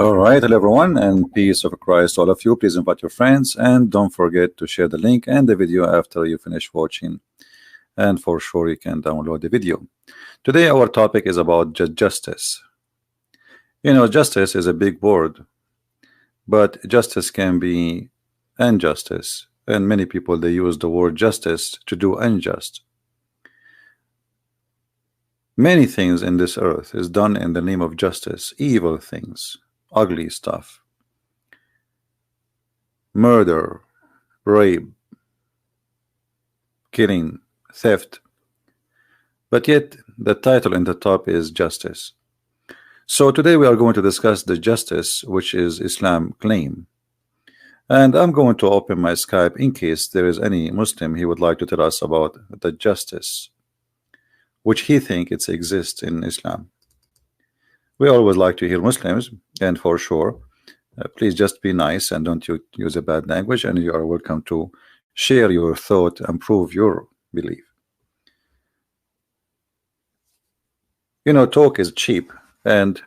All right, hello everyone, and peace of Christ to all of you. Please invite your friends and don't forget to share the link and the video after you finish watching. And for sure, you can download the video. Today, our topic is about justice. You know, justice is a big word, but justice can be injustice, and many people they use the word justice to do unjust. Many things in this earth is done in the name of justice, evil things, ugly stuff, murder, rape, killing, theft, but yet the title in the top is justice. So today we are going to discuss the justice which is Islam claim, and I'm going to open my Skype in case there is any Muslim he would like to tell us about the justice which he think it exists in Islam. We always like to hear Muslims, and for sure, please just be nice and don't use a bad language, and you are welcome to share your thought and prove your belief. You know, talk is cheap, and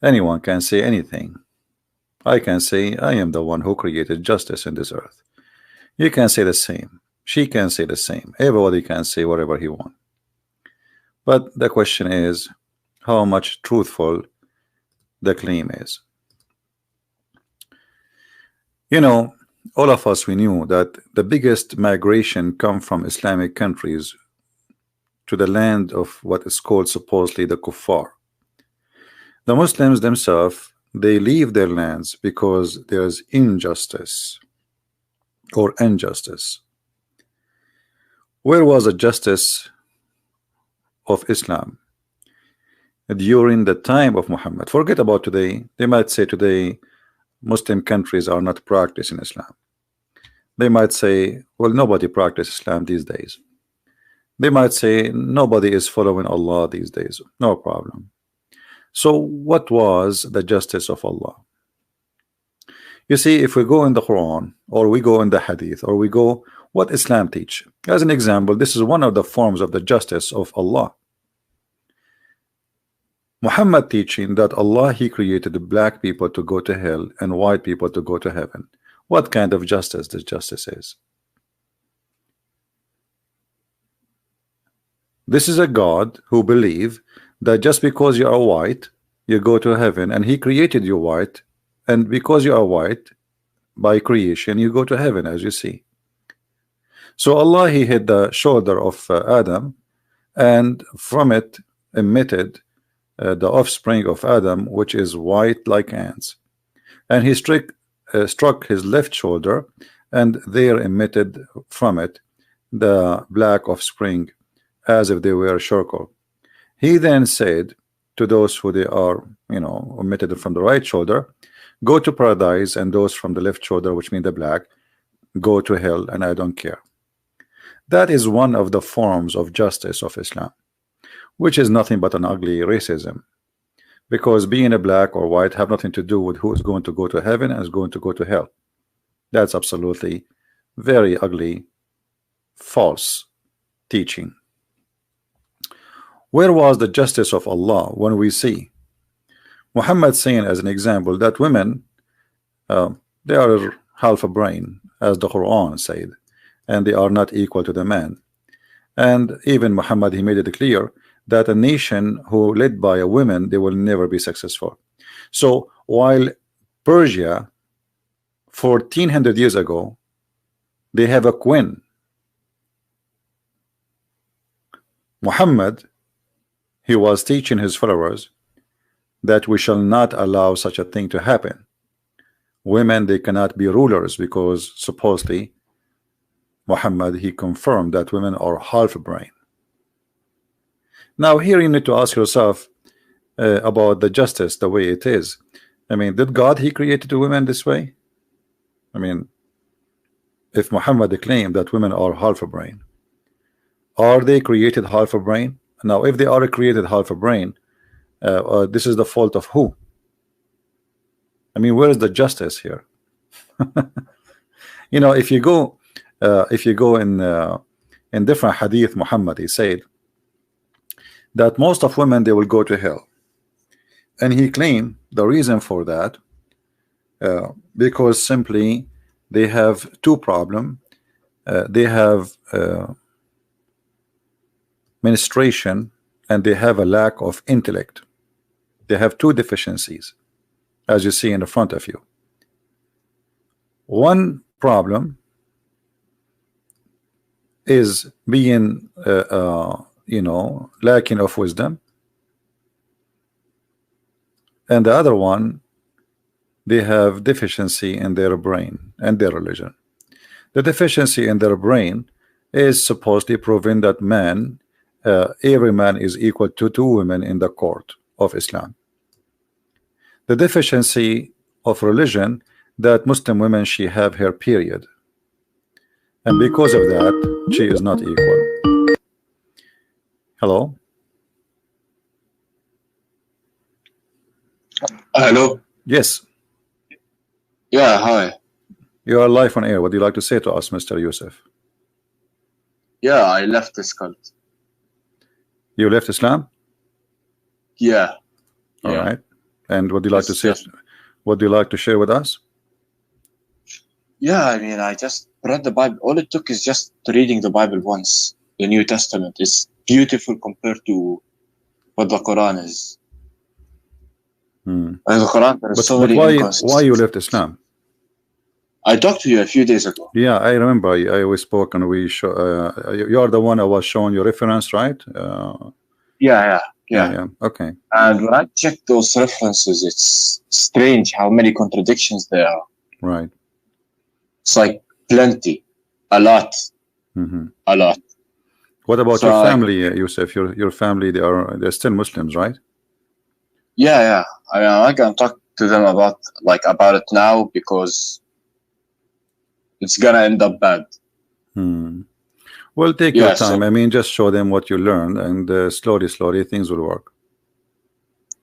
anyone can say anything. I can say I am the one who created justice in this earth. You can say the same. She can say the same. Everybody can say whatever he wants. But the question is how much truthful the claim is. You know, all of us, we knew that the biggest migration come from Islamic countries to the land of what is called supposedly the kuffar. The Muslims themselves, they leave their lands because there's injustice or injustice. Where was the justice of Islam during the time of Muhammad? Forget about today. They might say today Muslim countries are not practicing Islam. They might say, well, nobody practices Islam these days. They might say nobody is following Allah these days. No problem. So what was the justice of Allah? You see, if we go in the Quran, or we go in the Hadith, or we go what Islam teach, as an example, this is one of the forms of the justice of Allah. Muhammad teaching that Allah, he created the black people to go to hell and white people to go to heaven. What kind of justice this justice is? This is a God who believe that just because you are white you go to heaven, and he created you white, and because you are white by creation you go to heaven, as you see. So Allah, he hit the shoulder of Adam, and from it emitted the offspring of Adam, which is white like ants, and he struck his left shoulder, and there emitted from it the black offspring, as if they were charcoal. He then said to those who they are, you know, emitted from the right shoulder, go to paradise, and those from the left shoulder, which mean the black, go to hell, and I don't care. That is one of the forms of justice of Islam, which is nothing but an ugly racism, because being a black or white have nothing to do with who is going to go to heaven and is going to go to hell. That's absolutely very ugly, false teaching. Where was the justice of Allah when we see Muhammad saying as an example that women they are half a brain, as the Quran said, and they are not equal to the man. And even Muhammad, he made it clear that a nation who led by a woman, they will never be successful. So while Persia 1400 years ago, they have a queen, Muhammad, he was teaching his followers that we shall not allow such a thing to happen. Women, they cannot be rulers, because supposedly Muhammad, he confirmed that women are half a brain. Now here you need to ask yourself about the justice, the way it is. I mean, did God, he created the women this way? I mean, if Muhammad claimed that women are half a brain, are they created half a brain? Now if they are created half a brain, this is the fault of who? I mean, where is the justice here? You know, if you go in different hadith, Muhammad, he said that most of women, they will go to hell, And he claimed the reason for that because simply they have two problems. They have menstruation and they have a lack of intellect. They have two deficiencies, as you see in the front of you. One problem is being lacking of wisdom, and the other one, they have deficiency in their brain and their religion. The deficiency in their brain is supposedly proving that every man is equal to two women in the court of Islam. The deficiency of religion, that Muslim women, she have her period, and because of that she is not equal. Hello? Hello? Yes. Yeah, hi. You are live on air. What do you like to say to us, Mr. Yusuf? Yeah, I left this cult. You left Islam? Yeah. All right. And what do you like to say? What do you like to share with us? Yeah, I mean, I just read the Bible. All it took is just reading the Bible once. The New Testament is beautiful compared to what the Quran is. And the Quran, there are so many inconsistencies. Why you left Islam? I talked to you a few days ago. Yeah, I remember. We spoke and we show. You are the one I was showing your reference, right? Yeah. Okay. And when I check those references, it's strange how many contradictions there are. Right. It's like plenty, a lot, a lot. What about your family, Yusuf? Your family, they're still Muslims, right? Yeah. I mean, I can talk to them about it now because it's gonna end up bad. Well, take your time. I mean, just show them what you learned, and slowly things will work.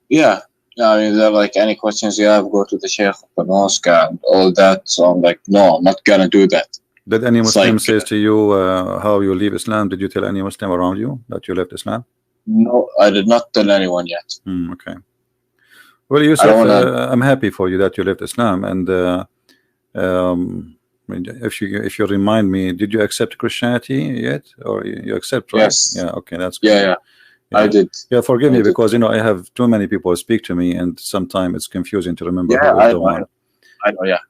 Yeah. I mean, they're like, any questions you have, go to the Sheikh of the mosque and all that. So I'm like, no, I'm not gonna do that. Did any Muslim say to you how you leave Islam? Did you tell any Muslim around you that you left Islam? No, I did not tell anyone yet. Okay. Well, Yusuf, I'm happy for you that you left Islam, and if you remind me, did you accept Christianity yet, or you accept? Right? Yes. Yeah. Okay, that's good. Yeah. I did. Yeah, forgive me because I have too many people speak to me, and sometimes it's confusing to remember. Yeah, I know.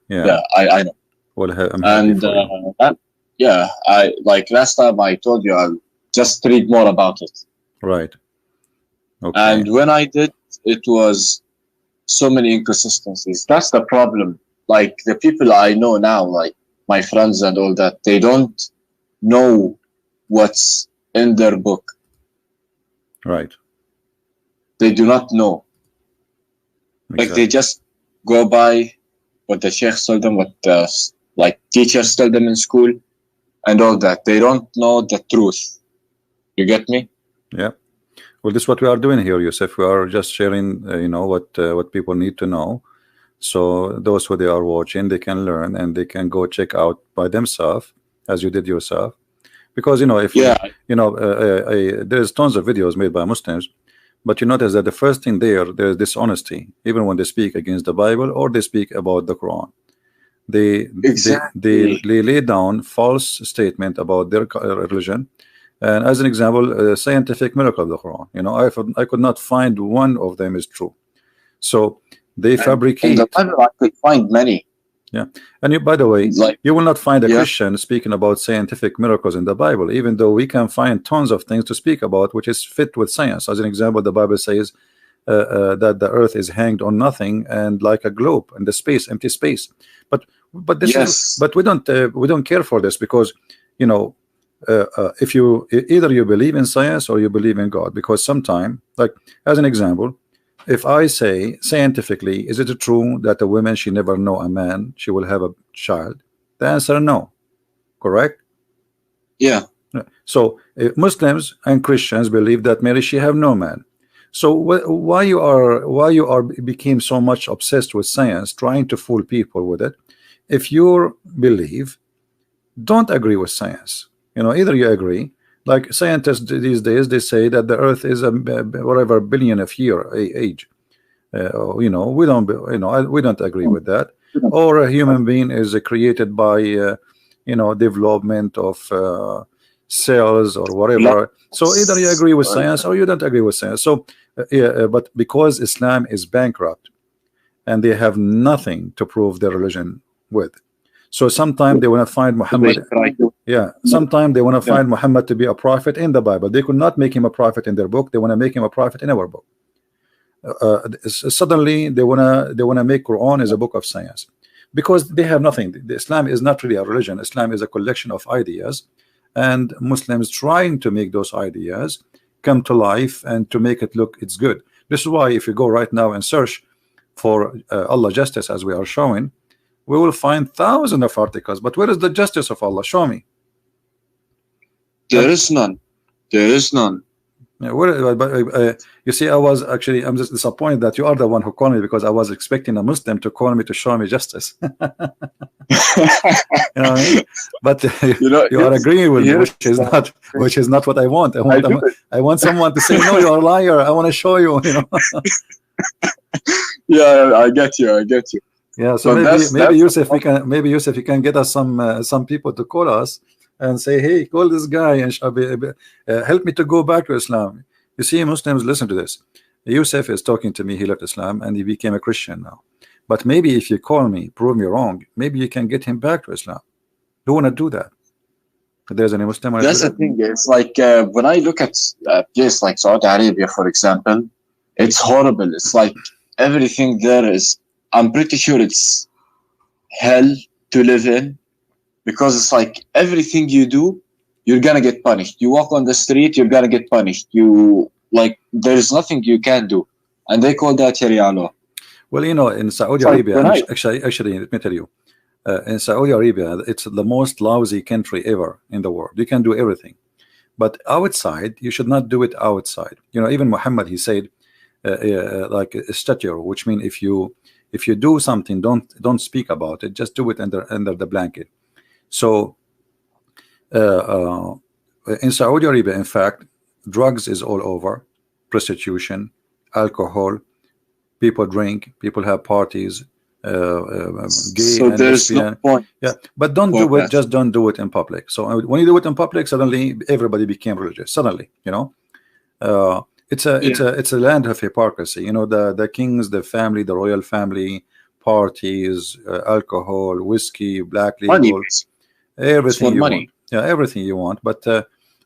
Yeah, I know. Well, I'm happy for you. I last time I told you I'll just read more about it. Right. Okay. And when I did, it was so many inconsistencies. That's the problem. Like the people I know now, like my friends and all that, they don't know what's in their book. Right. They do not know. Exactly. Like they just go by what the sheikhs told them, what the teachers told them in school, and all that. They don't know the truth. You get me? Yeah. Well, this is what we are doing here, Yusuf. We are just sharing, what people need to know. So those who they are watching, they can learn and they can go check out by themselves, as you did yourself. Because there's tons of videos made by Muslims, but you notice that the first thing there's dishonesty, even when they speak against the Bible or they speak about the Quran. They lay down false statement about their religion. And as an example, scientific miracle of the Quran. I could not find one of them is true. So they fabricate. In the Bible, I could find many. Yeah, and by the way, you will not find a Christian speaking about scientific miracles in the Bible, even though we can find tons of things to speak about which is fit with science. As an example, the Bible says that the earth is hanged on nothing and like a globe in the space, empty space. But we don't care for this because if either you believe in science or you believe in God, because sometime, like as an example, if I say scientifically, is it true that a woman, she never know a man, she will have a child? The answer no. Correct? Yeah. So Muslims and Christians believe that Mary, she have no man. So why you are became so much obsessed with science, trying to fool people with it? If you believe, don't agree with science. Either you agree. Like scientists these days, they say that the Earth is a whatever billion of year age. You know, we don't, we don't agree with that. Or a human being is created by, you know, development of cells or whatever. So either you agree with science or you don't agree with science. So but because Islam is bankrupt and they have nothing to prove their religion with, so sometimes they want to find Muhammad. Yeah, sometimes they want to find Muhammad to be a prophet in the Bible. They could not make him a prophet in their book. They want to make him a prophet in our book. Suddenly they wanna make Quran as a book of science, because they have nothing. Islam is not really a religion. Islam is a collection of ideas, and Muslims trying to make those ideas come to life and to make it look it's good. This is why if you go right now and search for Allah justice, as we are showing, we will find thousands of articles. But where is the justice of Allah? Show me. There is none. There is none. Yeah, you see, I'm just disappointed that you are the one who called me, because I was expecting a Muslim to call me to show me justice. You know what I mean? But you are agreeing with me, which is not what I want. I want someone to say, no, you're a liar. I want to show you. You know. Yeah, I get you. Yeah, so maybe Yusuf, you can get us some people to call us and say, hey, call this guy and help me to go back to Islam. You see, Muslims, listen to this. Yusuf is talking to me. He left Islam and he became a Christian now. But maybe if you call me, prove me wrong, maybe you can get him back to Islam. You want to do that? If there's any Muslim. That's the thing. It's like when I look at a place like Saudi Arabia, for example, it's horrible. It's like everything there is, I'm pretty sure it's hell to live in. Because it's like everything you do, you're gonna get punished. You walk on the street, you're gonna get punished. There's nothing you can do, and they call that Sharia law. Well, you know, in Saudi Arabia, actually, let me tell you, in Saudi Arabia, it's the most lousy country ever in the world. You can do everything, but outside, you should not do it outside. You know, even Muhammad, he said, like a statue, which means if you do something, don't speak about it. Just do it under the blanket. So in Saudi Arabia, in fact, drugs is all over, prostitution, alcohol, people drink, people have parties, gay so and there's lesbian. no point. Yeah, but don't do it. Just don't do it in public. So when you do it in public, suddenly everybody became religious. Suddenly, you know, it's a land of hypocrisy. You know, the kings, the family, the royal family, parties, alcohol, whiskey, black label. Everything you want. Yeah, everything you want, but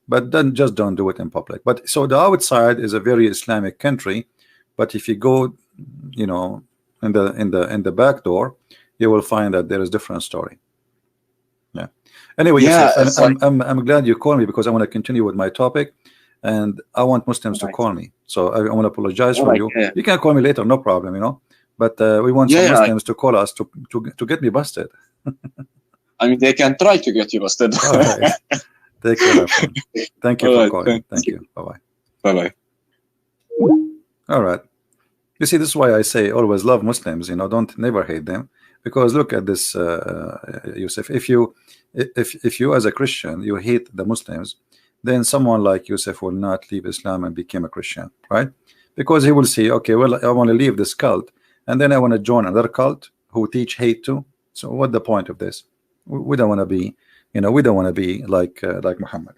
then just don't do it in public. But so the outside is a very Islamic country, but if you go, you know, in the back door, you will find that there is different story. Yeah. Anyway, yeah, yes, I'm glad you called me, because I want to continue with my topic, and I want Muslims to call me. So I want to apologize for you. Yeah. You can call me later, no problem, you know. But we want some Muslims to call us to get me busted. I mean, they can try to get you busted. All right. Take care. Thank you for calling. Thank you. Bye-bye. Bye-bye. All right. You see, this is why I say always love Muslims. You know, never hate them, because look at this, Yusuf. If you as a Christian you hate the Muslims, then someone like Yusuf will not leave Islam and become a Christian, right? Because he will say, okay, well, I want to leave this cult, and then I want to join another cult who teach hate too. So what's the point of this? We don't want to be, you know, we don't want to be like Muhammad.